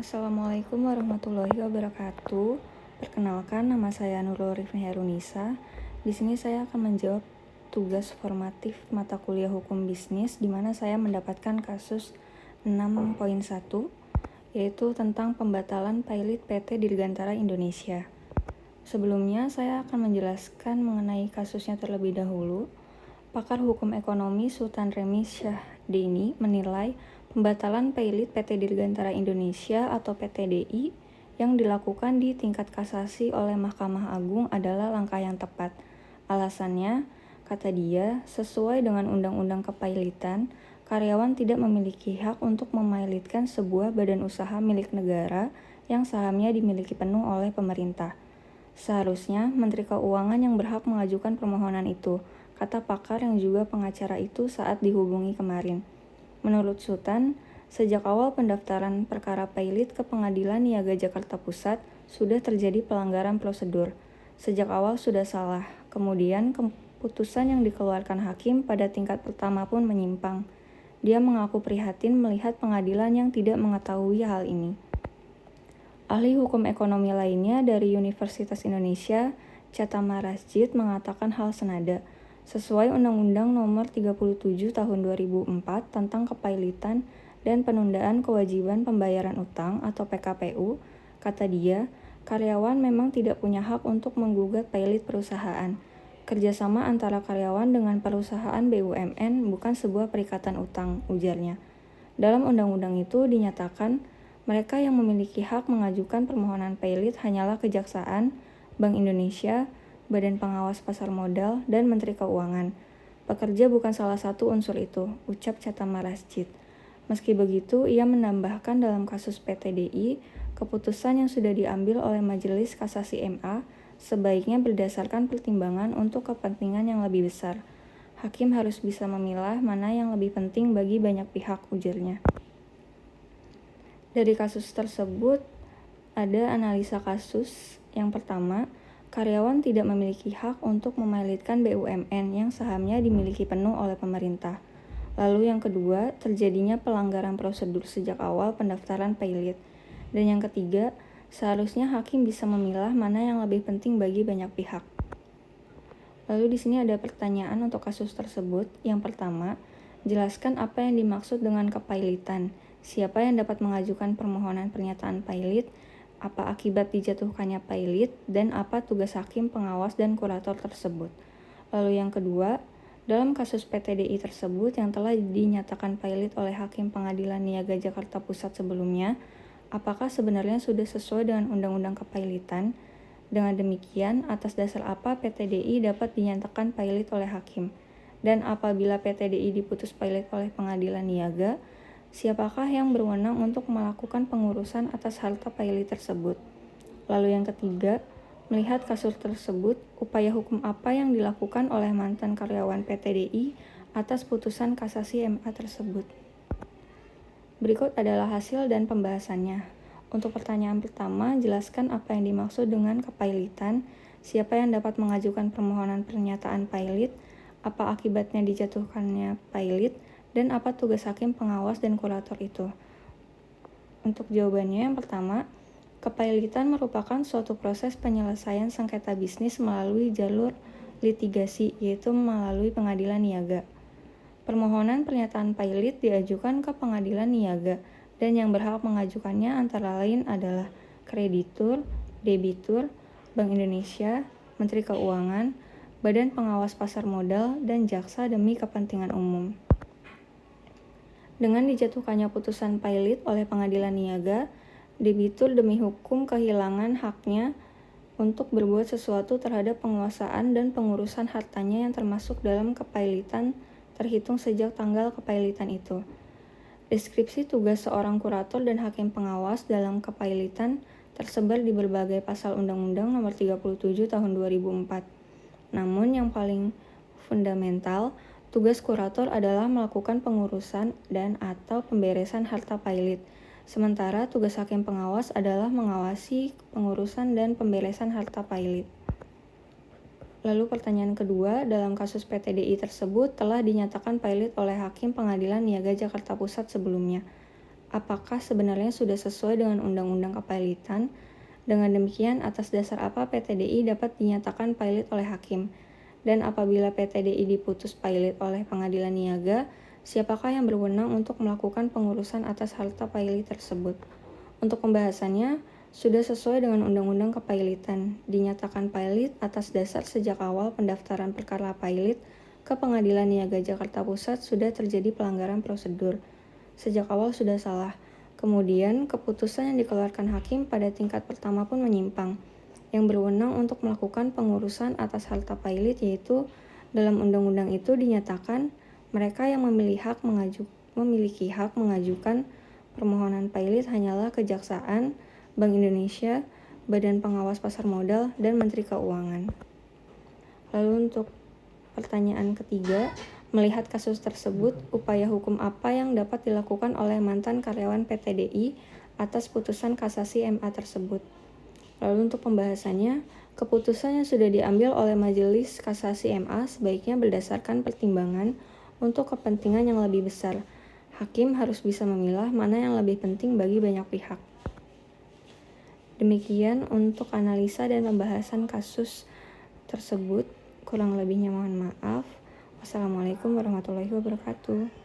Assalamualaikum warahmatullahi wabarakatuh. Perkenalkan, nama saya Nurul Rifni Herunisa. Di sini saya akan menjawab tugas formatif mata kuliah Hukum Bisnis, di mana saya mendapatkan kasus 6.1, yaitu tentang pembatalan pilot PT Dirgantara Indonesia. Sebelumnya, saya akan menjelaskan mengenai kasusnya terlebih dahulu. Pakar Hukum Ekonomi Sultan Remi Syahdeini menilai pembatalan pilot PT Dirgantara Indonesia atau PTDI yang dilakukan di tingkat kasasi oleh Mahkamah Agung adalah langkah yang tepat. Alasannya, kata dia, sesuai dengan Undang-Undang Kepailitan, karyawan tidak memiliki hak untuk memilotkan sebuah badan usaha milik negara yang sahamnya dimiliki penuh oleh pemerintah. Seharusnya Menteri Keuangan yang berhak mengajukan permohonan itu, kata pakar yang juga pengacara itu saat dihubungi kemarin. Menurut Sultan, sejak awal pendaftaran perkara pilot ke Pengadilan Niaga Jakarta Pusat sudah terjadi pelanggaran prosedur. Sejak awal sudah salah, kemudian keputusan yang dikeluarkan hakim pada tingkat pertama pun menyimpang. Dia mengaku prihatin melihat pengadilan yang tidak mengetahui hal ini. Ahli hukum ekonomi lainnya dari Universitas Indonesia, Chatama Rasjid, mengatakan hal senada. Sesuai Undang-Undang Nomor 37 Tahun 2004 tentang Kepailitan dan Penundaan Kewajiban Pembayaran Utang atau PKPU, kata dia, karyawan memang tidak punya hak untuk menggugat pilot perusahaan. Kerjasama antara karyawan dengan perusahaan BUMN bukan sebuah perikatan utang, ujarnya. Dalam undang-undang itu dinyatakan, mereka yang memiliki hak mengajukan permohonan pilot hanyalah Kejaksaan, Bank Indonesia, Badan Pengawas Pasar Modal, dan Menteri Keuangan. Pekerja bukan salah satu unsur itu, ucap Chatama Rasjid. Meski begitu, ia menambahkan dalam kasus PTDI, keputusan yang sudah diambil oleh Majelis Kasasi MA sebaiknya berdasarkan pertimbangan untuk kepentingan yang lebih besar. Hakim harus bisa memilah mana yang lebih penting bagi banyak pihak, ujarnya. Dari kasus tersebut, ada analisa kasus. Yang pertama, karyawan tidak memiliki hak untuk memilotkan BUMN yang sahamnya dimiliki penuh oleh pemerintah. Lalu yang kedua, terjadinya pelanggaran prosedur sejak awal pendaftaran pilot. Dan yang ketiga, seharusnya hakim bisa memilah mana yang lebih penting bagi banyak pihak. Lalu di sini ada pertanyaan untuk kasus tersebut. Yang pertama, jelaskan apa yang dimaksud dengan kepailitan. Siapa yang dapat mengajukan permohonan pernyataan pilot? Apa akibat dijatuhkannya pilot? Dan apa tugas hakim, pengawas, dan kurator tersebut? Lalu yang kedua, dalam kasus PTDI tersebut yang telah dinyatakan pilot oleh Hakim Pengadilan Niaga Jakarta Pusat sebelumnya, apakah sebenarnya sudah sesuai dengan Undang-Undang Kepailitan? Dengan demikian, atas dasar apa PTDI dapat dinyatakan pilot oleh hakim? Dan apabila PTDI diputus pilot oleh Pengadilan Niaga, siapakah yang berwenang untuk melakukan pengurusan atas harta pilot tersebut? Lalu yang ketiga, melihat kasus tersebut, upaya hukum apa yang dilakukan oleh mantan karyawan PTDI atas putusan kasasi MA tersebut? Berikut adalah hasil dan pembahasannya. Untuk pertanyaan pertama, jelaskan apa yang dimaksud dengan kepailitan, siapa yang dapat mengajukan permohonan pernyataan pilot, apa akibatnya dijatuhkannya pilot, dan apa tugas hakim, pengawas, dan kurator itu. Untuk jawabannya, yang pertama, kepailitan merupakan suatu proses penyelesaian sengketa bisnis melalui jalur litigasi, yaitu melalui pengadilan niaga. Permohonan pernyataan pilot diajukan ke pengadilan niaga, dan yang berhak mengajukannya antara lain adalah kreditur, debitur, Bank Indonesia, Menteri Keuangan, Badan Pengawas Pasar Modal, dan jaksa demi kepentingan umum. Dengan dijatuhkannya putusan pilot oleh pengadilan niaga, debitur demi hukum kehilangan haknya untuk berbuat sesuatu terhadap penguasaan dan pengurusan hartanya yang termasuk dalam kepailitan terhitung sejak tanggal kepailitan itu. Deskripsi tugas seorang kurator dan hakim pengawas dalam kepailitan tersebar di berbagai pasal Undang-Undang Nomor 37 Tahun 2004. Namun yang paling fundamental, tugas kurator adalah melakukan pengurusan dan atau pemberesan harta pilot. Sementara tugas hakim pengawas adalah mengawasi pengurusan dan pemberesan harta pilot. Lalu pertanyaan kedua, dalam kasus PTDI tersebut telah dinyatakan pilot oleh Hakim Pengadilan Niaga Jakarta Pusat sebelumnya. apakah sebenarnya sudah sesuai dengan Undang-Undang Kepailitan. Dengan demikian, atas dasar apa PTDI dapat dinyatakan pailit oleh hakim? Dan apabila PTDI diputus pailit oleh pengadilan niaga, siapakah yang berwenang untuk melakukan pengurusan atas harta pailit tersebut? Untuk pembahasannya, sudah sesuai dengan Undang-Undang Kepailitan, dinyatakan pailit atas dasar sejak awal pendaftaran perkara pailit ke Pengadilan Niaga Jakarta Pusat sudah terjadi pelanggaran prosedur. Sejak awal sudah salah. Kemudian, keputusan yang dikeluarkan hakim pada tingkat pertama pun menyimpang. Yang berwenang untuk melakukan pengurusan atas harta pailit yaitu dalam undang-undang itu dinyatakan mereka yang memiliki hak mengajukan permohonan pailit hanyalah Kejaksaan, Bank Indonesia, Badan Pengawas Pasar Modal, dan Menteri Keuangan. Lalu untuk pertanyaan ketiga, melihat kasus tersebut, upaya hukum apa yang dapat dilakukan oleh mantan karyawan PTDI atas putusan kasasi MA tersebut? Lalu untuk pembahasannya, keputusan yang sudah diambil oleh Majelis Kasasi MA sebaiknya berdasarkan pertimbangan untuk kepentingan yang lebih besar. Hakim harus bisa memilah mana yang lebih penting bagi banyak pihak. Demikian untuk analisa dan pembahasan kasus tersebut. Kurang lebihnya mohon maaf. Wassalamualaikum warahmatullahi wabarakatuh.